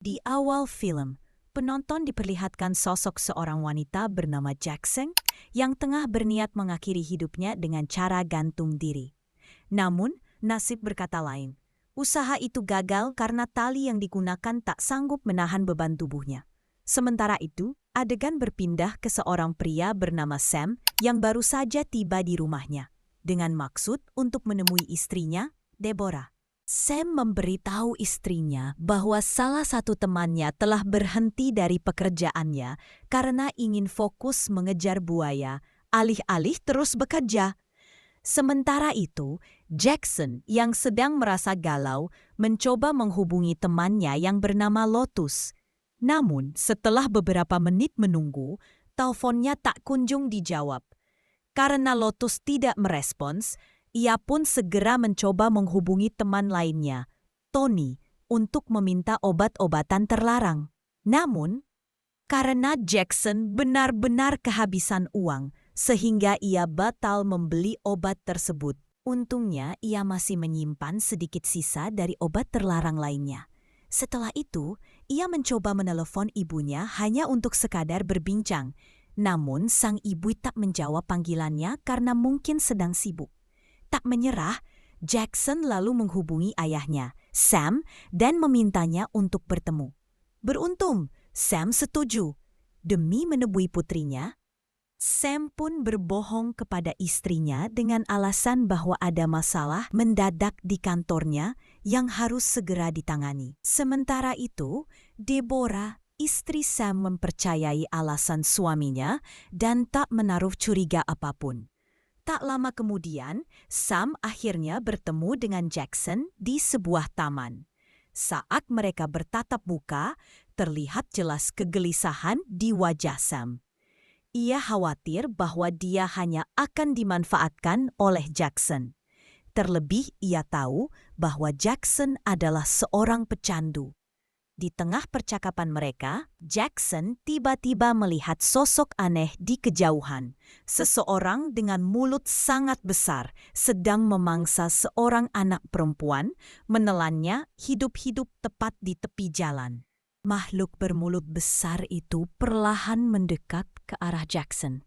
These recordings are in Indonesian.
Di awal film, penonton diperlihatkan sosok seorang wanita bernama Jackson yang tengah berniat mengakhiri hidupnya dengan cara gantung diri. Namun, nasib berkata lain. Usaha itu gagal karena tali yang digunakan tak sanggup menahan beban tubuhnya. Sementara itu, adegan berpindah ke seorang pria bernama Sam yang baru saja tiba di rumahnya, dengan maksud untuk menemui istrinya, Deborah. Sam memberitahu istrinya bahwa salah satu temannya telah berhenti dari pekerjaannya karena ingin fokus mengejar buaya, alih-alih terus bekerja. Sementara itu, Jackson yang sedang merasa galau mencoba menghubungi temannya yang bernama Lotus. Namun, setelah beberapa menit menunggu, teleponnya tak kunjung dijawab. Karena Lotus tidak merespons, ia pun segera mencoba menghubungi teman lainnya, Tony, untuk meminta obat-obatan terlarang. Namun, karena Jackson benar-benar kehabisan uang, sehingga ia batal membeli obat tersebut. Untungnya, ia masih menyimpan sedikit sisa dari obat terlarang lainnya. Setelah itu, ia mencoba menelepon ibunya hanya untuk sekadar berbincang. Namun, sang ibu tak menjawab panggilannya karena mungkin sedang sibuk. Tak menyerah, Jackson lalu menghubungi ayahnya, Sam, dan memintanya untuk bertemu. Beruntung, Sam setuju. Demi menebui putrinya, Sam pun berbohong kepada istrinya dengan alasan bahwa ada masalah mendadak di kantornya yang harus segera ditangani. Sementara itu, Deborah, istri Sam, mempercayai alasan suaminya dan tak menaruh curiga apapun. Tak lama kemudian, Sam akhirnya bertemu dengan Jackson di sebuah taman. Saat mereka bertatap muka, terlihat jelas kegelisahan di wajah Sam. Ia khawatir bahwa dia hanya akan dimanfaatkan oleh Jackson. Terlebih ia tahu bahwa Jackson adalah seorang pecandu. Di tengah percakapan mereka, Jackson tiba-tiba melihat sosok aneh di kejauhan. Seseorang dengan mulut sangat besar sedang memangsa seorang anak perempuan, menelannya hidup-hidup tepat di tepi jalan. Makhluk bermulut besar itu perlahan mendekat ke arah Jackson.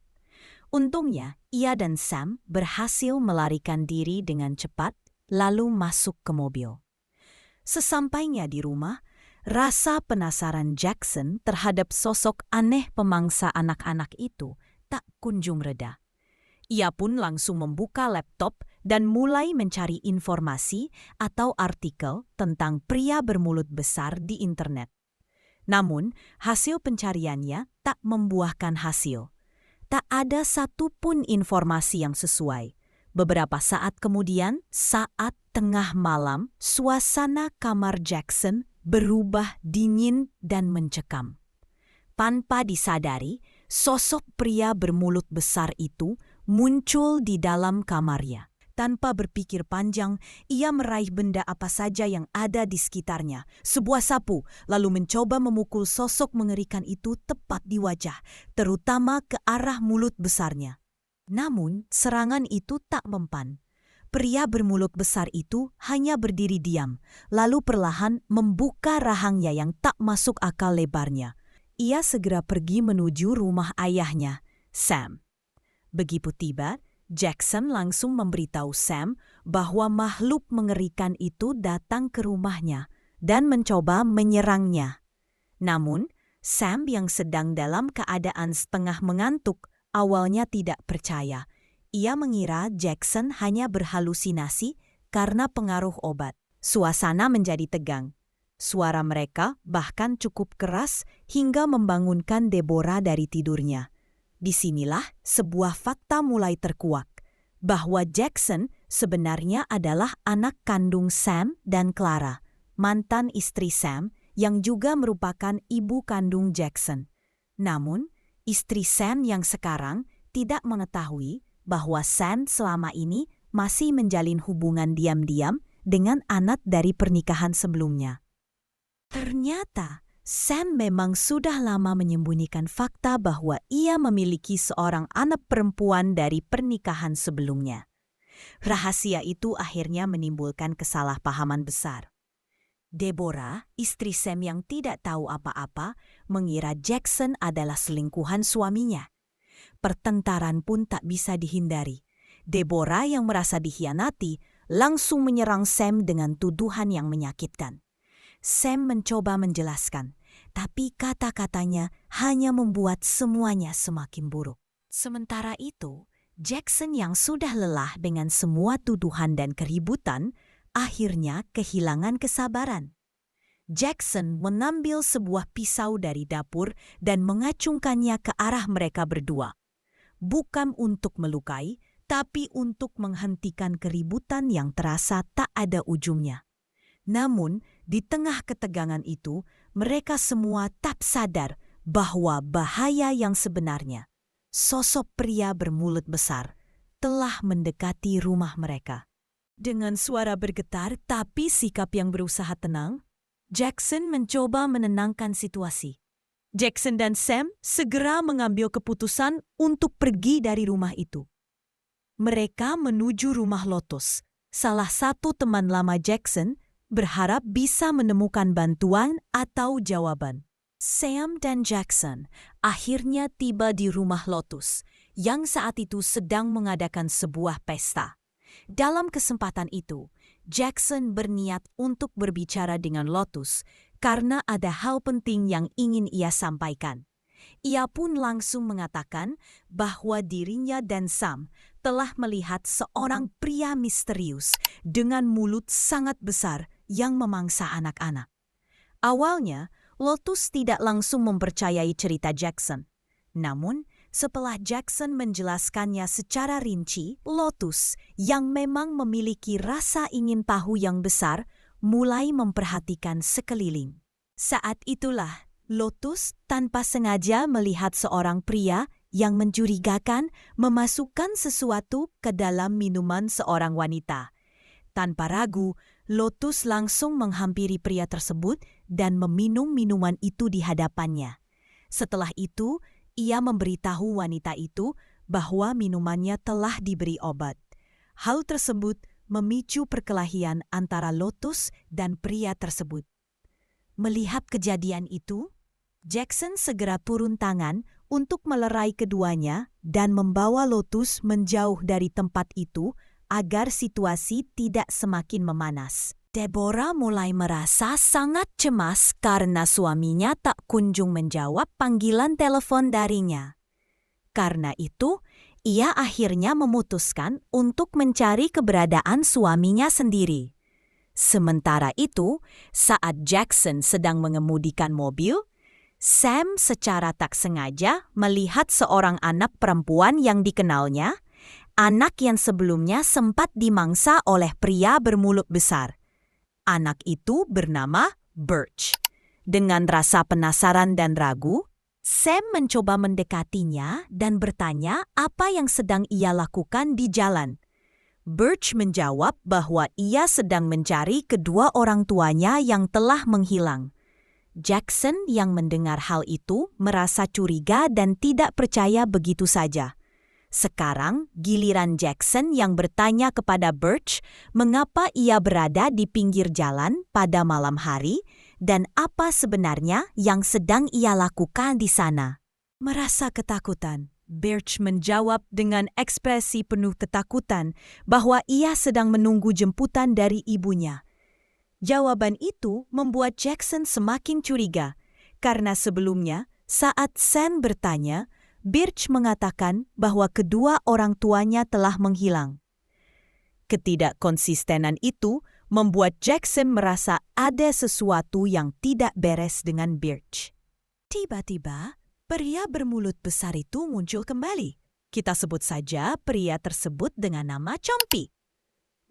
Untungnya, ia dan Sam berhasil melarikan diri dengan cepat, lalu masuk ke mobil. Sesampainya di rumah, rasa penasaran Jackson terhadap sosok aneh pemangsa anak-anak itu tak kunjung reda. Ia pun langsung membuka laptop dan mulai mencari informasi atau artikel tentang pria bermulut besar di internet. Namun, hasil pencariannya tak membuahkan hasil. Tak ada satupun informasi yang sesuai. Beberapa saat kemudian, saat tengah malam, suasana kamar Jackson berubah dingin dan mencekam. Tanpa disadari, sosok pria bermulut besar itu muncul di dalam kamarnya. Tanpa berpikir panjang, ia meraih benda apa saja yang ada di sekitarnya, sebuah sapu, lalu mencoba memukul sosok mengerikan itu tepat di wajah, terutama ke arah mulut besarnya. Namun, serangan itu tak mempan. Pria bermulut besar itu hanya berdiri diam, lalu perlahan membuka rahangnya yang tak masuk akal lebarnya. Ia segera pergi menuju rumah ayahnya, Sam. Begitu tiba, Jackson langsung memberitahu Sam bahwa makhluk mengerikan itu datang ke rumahnya dan mencoba menyerangnya. Namun, Sam yang sedang dalam keadaan setengah mengantuk awalnya tidak percaya. Ia mengira Jackson hanya berhalusinasi karena pengaruh obat. Suasana menjadi tegang. Suara mereka bahkan cukup keras hingga membangunkan Deborah dari tidurnya. Disinilah sebuah fakta mulai terkuak, bahwa Jackson sebenarnya adalah anak kandung Sam dan Clara, mantan istri Sam yang juga merupakan ibu kandung Jackson. Namun, istri Sam yang sekarang tidak mengetahui bahwa Sam selama ini masih menjalin hubungan diam-diam dengan anak dari pernikahan sebelumnya. Ternyata, Sam memang sudah lama menyembunyikan fakta bahwa ia memiliki seorang anak perempuan dari pernikahan sebelumnya. Rahasia itu akhirnya menimbulkan kesalahpahaman besar. Deborah, istri Sam yang tidak tahu apa-apa, mengira Jackson adalah selingkuhan suaminya. Pertengkaran pun tak bisa dihindari. Deborah yang merasa dikhianati langsung menyerang Sam dengan tuduhan yang menyakitkan. Sam mencoba menjelaskan, tapi kata-katanya hanya membuat semuanya semakin buruk. Sementara itu, Jackson yang sudah lelah dengan semua tuduhan dan keributan, akhirnya kehilangan kesabaran. Jackson mengambil sebuah pisau dari dapur dan mengacungkannya ke arah mereka berdua. Bukan untuk melukai, tapi untuk menghentikan keributan yang terasa tak ada ujungnya. Namun, di tengah ketegangan itu, mereka semua tak sadar bahwa bahaya yang sebenarnya, sosok pria bermulut besar, telah mendekati rumah mereka. Dengan suara bergetar tapi sikap yang berusaha tenang, Jackson mencoba menenangkan situasi. Jackson dan Sam segera mengambil keputusan untuk pergi dari rumah itu. Mereka menuju rumah Lotus. Salah satu teman lama Jackson berharap bisa menemukan bantuan atau jawaban. Sam dan Jackson akhirnya tiba di rumah Lotus yang saat itu sedang mengadakan sebuah pesta. Dalam kesempatan itu, Jackson berniat untuk berbicara dengan Lotus karena ada hal penting yang ingin ia sampaikan. Ia pun langsung mengatakan bahwa dirinya dan Sam telah melihat seorang pria misterius dengan mulut sangat besar yang memangsa anak-anak. Awalnya, Lotus tidak langsung mempercayai cerita Jackson. Namun, setelah Jackson menjelaskannya secara rinci, Lotus yang memang memiliki rasa ingin tahu yang besar mulai memperhatikan sekeliling. Saat itulah Lotus tanpa sengaja melihat seorang pria yang mencurigakan memasukkan sesuatu ke dalam minuman seorang wanita. Tanpa ragu, Lotus langsung menghampiri pria tersebut dan meminum minuman itu di hadapannya. Setelah itu, ia memberitahu wanita itu bahwa minumannya telah diberi obat. Hal tersebut memicu perkelahian antara Lotus dan pria tersebut. Melihat kejadian itu, Jackson segera turun tangan untuk melerai keduanya dan membawa Lotus menjauh dari tempat itu agar situasi tidak semakin memanas. Deborah mulai merasa sangat cemas karena suaminya tak kunjung menjawab panggilan telepon darinya. Karena itu, ia akhirnya memutuskan untuk mencari keberadaan suaminya sendiri. Sementara itu, saat Jackson sedang mengemudikan mobil, Sam secara tak sengaja melihat seorang anak perempuan yang dikenalnya, anak yang sebelumnya sempat dimangsa oleh pria bermulut besar. Anak itu bernama Birch. Dengan rasa penasaran dan ragu, Sam mencoba mendekatinya dan bertanya apa yang sedang ia lakukan di jalan. Birch menjawab bahwa ia sedang mencari kedua orang tuanya yang telah menghilang. Jackson yang mendengar hal itu merasa curiga dan tidak percaya begitu saja. Sekarang giliran Jackson yang bertanya kepada Birch mengapa ia berada di pinggir jalan pada malam hari dan apa sebenarnya yang sedang ia lakukan di sana. Merasa ketakutan, Birch menjawab dengan ekspresi penuh ketakutan bahwa ia sedang menunggu jemputan dari ibunya. Jawaban itu membuat Jackson semakin curiga karena sebelumnya saat Sam bertanya, Birch mengatakan bahwa kedua orang tuanya telah menghilang. Ketidakkonsistenan itu membuat Jackson merasa ada sesuatu yang tidak beres dengan Birch. Tiba-tiba, pria bermulut besar itu muncul kembali. Kita sebut saja pria tersebut dengan nama Chompy.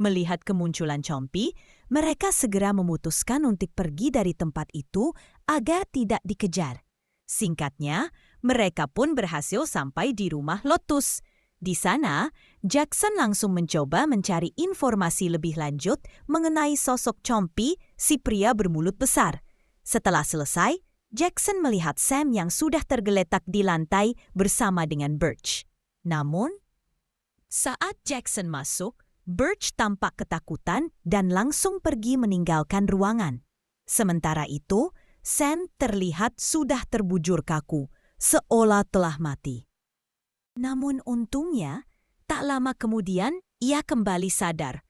Melihat kemunculan Chompy, mereka segera memutuskan untuk pergi dari tempat itu agar tidak dikejar. Singkatnya, mereka pun berhasil sampai di rumah Lotus. Di sana, Jackson langsung mencoba mencari informasi lebih lanjut mengenai sosok Chompy, si pria bermulut besar. Setelah selesai, Jackson melihat Sam yang sudah tergeletak di lantai bersama dengan Birch. Namun, saat Jackson masuk, Birch tampak ketakutan dan langsung pergi meninggalkan ruangan. Sementara itu, Sam terlihat sudah terbujur kaku, seolah telah mati. Namun untungnya, tak lama kemudian ia kembali sadar.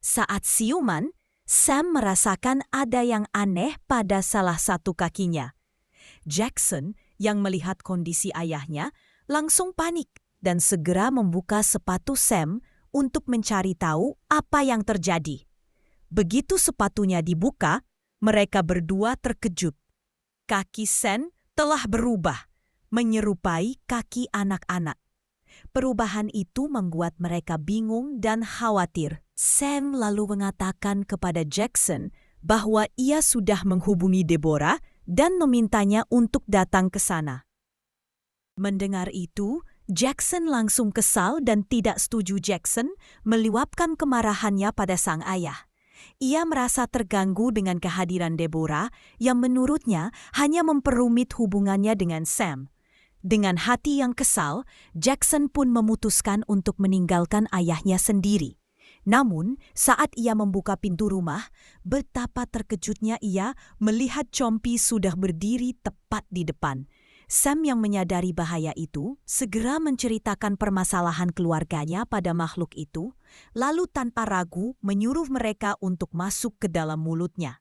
Saat siuman, Sam merasakan ada yang aneh pada salah satu kakinya. Jackson, yang melihat kondisi ayahnya, langsung panik dan segera membuka sepatu Sam untuk mencari tahu apa yang terjadi. Begitu sepatunya dibuka, mereka berdua terkejut. Kaki Sam telah berubah, menyerupai kaki anak-anak. Perubahan itu membuat mereka bingung dan khawatir. Sam lalu mengatakan kepada Jackson bahwa ia sudah menghubungi Deborah dan memintanya untuk datang ke sana. Mendengar itu, Jackson langsung kesal dan tidak setuju. Jackson meluapkan kemarahannya pada sang ayah. Ia merasa terganggu dengan kehadiran Deborah yang menurutnya hanya memperumit hubungannya dengan Sam. Dengan hati yang kesal, Jackson pun memutuskan untuk meninggalkan ayahnya sendiri. Namun, saat ia membuka pintu rumah, betapa terkejutnya ia melihat Chompy sudah berdiri tepat di depan. Sam yang menyadari bahaya itu, segera menceritakan permasalahan keluarganya pada makhluk itu, lalu tanpa ragu menyuruh mereka untuk masuk ke dalam mulutnya.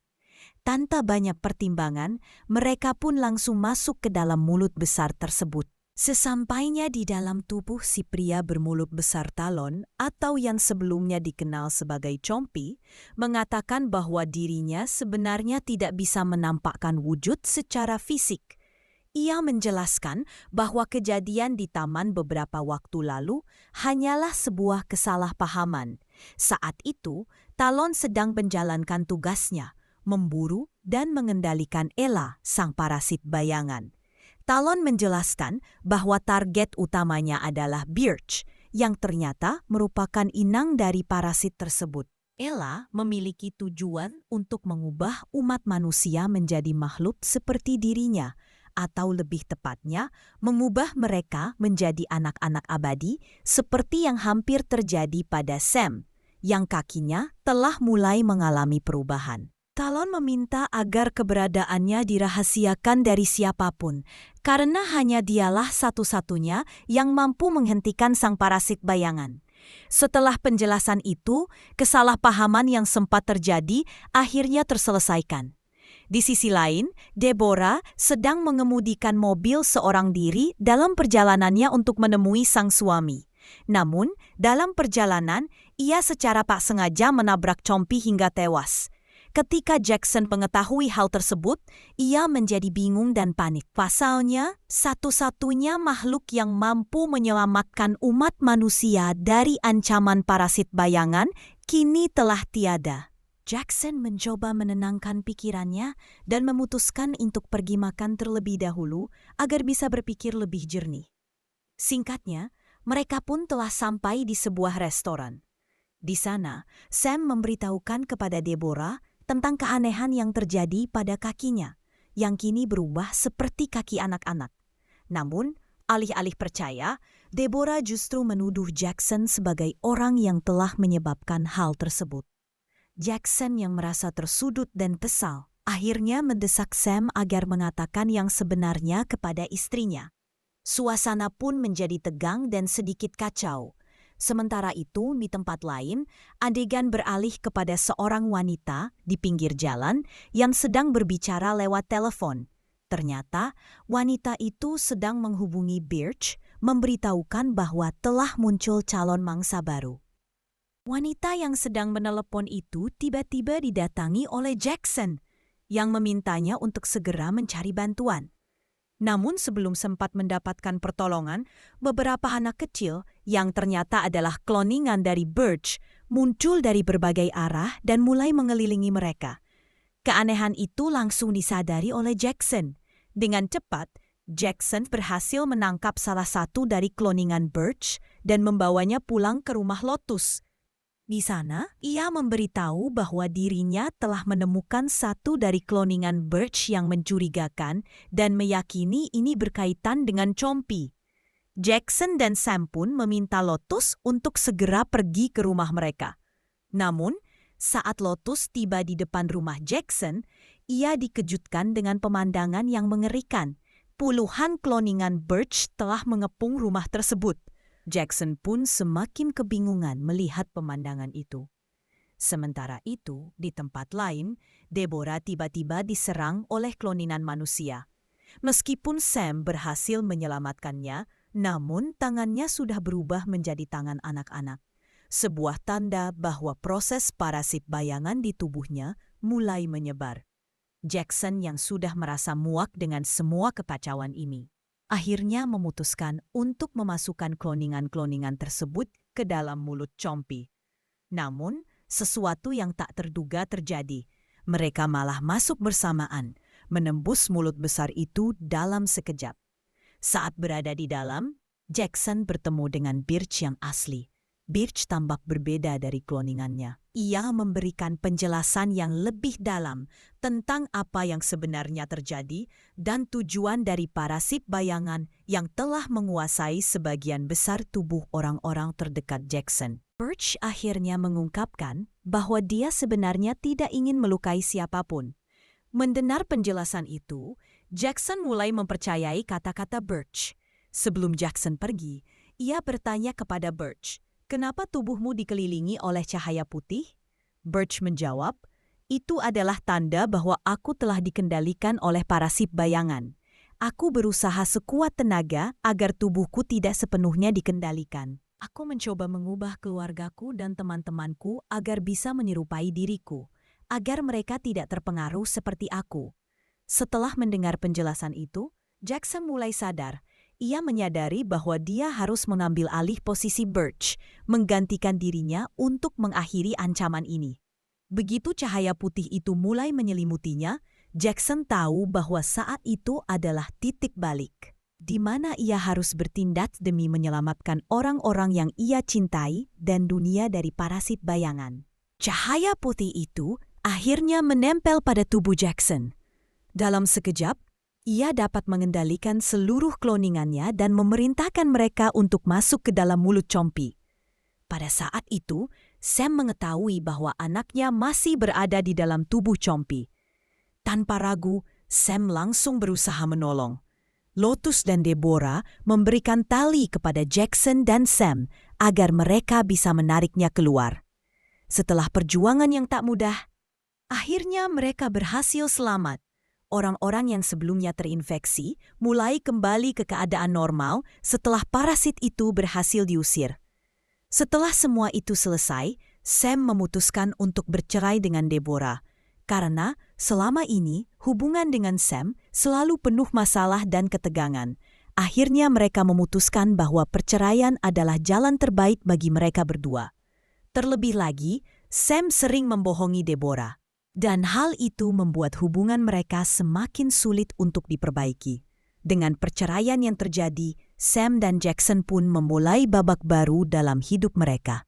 Tanpa banyak pertimbangan, mereka pun langsung masuk ke dalam mulut besar tersebut. Sesampainya di dalam tubuh si pria bermulut besar Talon, atau yang sebelumnya dikenal sebagai Chompy, mengatakan bahwa dirinya sebenarnya tidak bisa menampakkan wujud secara fisik. Ia menjelaskan bahwa kejadian di taman beberapa waktu lalu hanyalah sebuah kesalahpahaman. Saat itu, Talon sedang menjalankan tugasnya, memburu dan mengendalikan Ella, sang parasit bayangan. Talon menjelaskan bahwa target utamanya adalah Birch, yang ternyata merupakan inang dari parasit tersebut. Ella memiliki tujuan untuk mengubah umat manusia menjadi makhluk seperti dirinya, atau lebih tepatnya, mengubah mereka menjadi anak-anak abadi seperti yang hampir terjadi pada Sam, yang kakinya telah mulai mengalami perubahan. Talon meminta agar keberadaannya dirahasiakan dari siapapun, karena hanya dialah satu-satunya yang mampu menghentikan sang parasit bayangan. Setelah penjelasan itu, kesalahpahaman yang sempat terjadi akhirnya terselesaikan. Di sisi lain, Deborah sedang mengemudikan mobil seorang diri dalam perjalanannya untuk menemui sang suami. Namun, dalam perjalanan, ia secara tak sengaja menabrak Chompy hingga tewas. Ketika Jackson mengetahui hal tersebut, ia menjadi bingung dan panik. Pasalnya, satu-satunya makhluk yang mampu menyelamatkan umat manusia dari ancaman parasit bayangan kini telah tiada. Jackson mencoba menenangkan pikirannya dan memutuskan untuk pergi makan terlebih dahulu agar bisa berpikir lebih jernih. Singkatnya, mereka pun telah sampai di sebuah restoran. Di sana, Sam memberitahukan kepada Deborah tentang keanehan yang terjadi pada kakinya, yang kini berubah seperti kaki anak-anak. Namun, alih-alih percaya, Deborah justru menuduh Jackson sebagai orang yang telah menyebabkan hal tersebut. Jackson yang merasa tersudut dan kesal, akhirnya mendesak Sam agar mengatakan yang sebenarnya kepada istrinya. Suasana pun menjadi tegang dan sedikit kacau. Sementara itu, di tempat lain, adegan beralih kepada seorang wanita di pinggir jalan yang sedang berbicara lewat telepon. Ternyata, wanita itu sedang menghubungi Birch, memberitahukan bahwa telah muncul calon mangsa baru. Wanita yang sedang menelepon itu tiba-tiba didatangi oleh Jackson, yang memintanya untuk segera mencari bantuan. Namun sebelum sempat mendapatkan pertolongan, beberapa anak kecil yang ternyata adalah kloningan dari Birch muncul dari berbagai arah dan mulai mengelilingi mereka. Keanehan itu langsung disadari oleh Jackson. Dengan cepat, Jackson berhasil menangkap salah satu dari kloningan Birch dan membawanya pulang ke rumah Lotus. Di sana, ia memberitahu bahwa dirinya telah menemukan satu dari kloningan Birch yang mencurigakan dan meyakini ini berkaitan dengan Chompy. Jackson dan Sam pun meminta Lotus untuk segera pergi ke rumah mereka. Namun, Saat Lotus tiba di depan rumah Jackson, ia dikejutkan dengan pemandangan yang mengerikan. Puluhan kloningan Birch telah mengepung rumah tersebut. Jackson pun semakin kebingungan melihat pemandangan itu. Sementara itu, di tempat lain, Deborah tiba-tiba diserang oleh kloningan manusia. Meskipun Sam berhasil menyelamatkannya, namun tangannya sudah berubah menjadi tangan anak-anak. Sebuah tanda bahwa proses parasit bayangan di tubuhnya mulai menyebar. Jackson yang sudah merasa muak dengan semua kekacauan ini, akhirnya memutuskan untuk memasukkan kloningan-kloningan tersebut ke dalam mulut Chompy. Namun, sesuatu yang tak terduga terjadi. Mereka malah masuk bersamaan, menembus mulut besar itu dalam sekejap. Saat berada di dalam, Jackson bertemu dengan Birch yang asli. Birch tampak berbeda dari kloningannya. Ia memberikan penjelasan yang lebih dalam tentang apa yang sebenarnya terjadi dan tujuan dari parasit bayangan yang telah menguasai sebagian besar tubuh orang-orang terdekat Jackson. Birch akhirnya mengungkapkan bahwa dia sebenarnya tidak ingin melukai siapapun. Mendengar penjelasan itu, Jackson mulai mempercayai kata-kata Birch. Sebelum Jackson pergi, ia bertanya kepada Birch, "Kenapa tubuhmu dikelilingi oleh cahaya putih?" Birch menjawab, "Itu adalah tanda bahwa aku telah dikendalikan oleh parasit bayangan. Aku berusaha sekuat tenaga agar tubuhku tidak sepenuhnya dikendalikan. Aku mencoba mengubah keluargaku dan teman-temanku agar bisa menyerupai diriku, agar mereka tidak terpengaruh seperti aku." Setelah mendengar penjelasan itu, Jackson mulai sadar. Ia menyadari bahwa dia harus mengambil alih posisi Birch, menggantikan dirinya untuk mengakhiri ancaman ini. Begitu cahaya putih itu mulai menyelimutinya, Jackson tahu bahwa saat itu adalah titik balik, di mana ia harus bertindak demi menyelamatkan orang-orang yang ia cintai dan dunia dari parasit bayangan. Cahaya putih itu akhirnya menempel pada tubuh Jackson. Dalam sekejap, ia dapat mengendalikan seluruh kloningannya dan memerintahkan mereka untuk masuk ke dalam mulut Chompy. Pada saat itu, Sam mengetahui bahwa anaknya masih berada di dalam tubuh Chompy. Tanpa ragu, Sam langsung berusaha menolong. Lotus dan Deborah memberikan tali kepada Jackson dan Sam agar mereka bisa menariknya keluar. Setelah perjuangan yang tak mudah, akhirnya mereka berhasil selamat. Orang-orang yang sebelumnya terinfeksi mulai kembali ke keadaan normal setelah parasit itu berhasil diusir. Setelah semua itu selesai, Sam memutuskan untuk bercerai dengan Deborah. Karena selama ini hubungan dengan Sam selalu penuh masalah dan ketegangan. Akhirnya mereka memutuskan bahwa perceraian adalah jalan terbaik bagi mereka berdua. Terlebih lagi, Sam sering membohongi Deborah. Dan hal itu membuat hubungan mereka semakin sulit untuk diperbaiki. Dengan perceraian yang terjadi, Sam dan Jackson pun memulai babak baru dalam hidup mereka.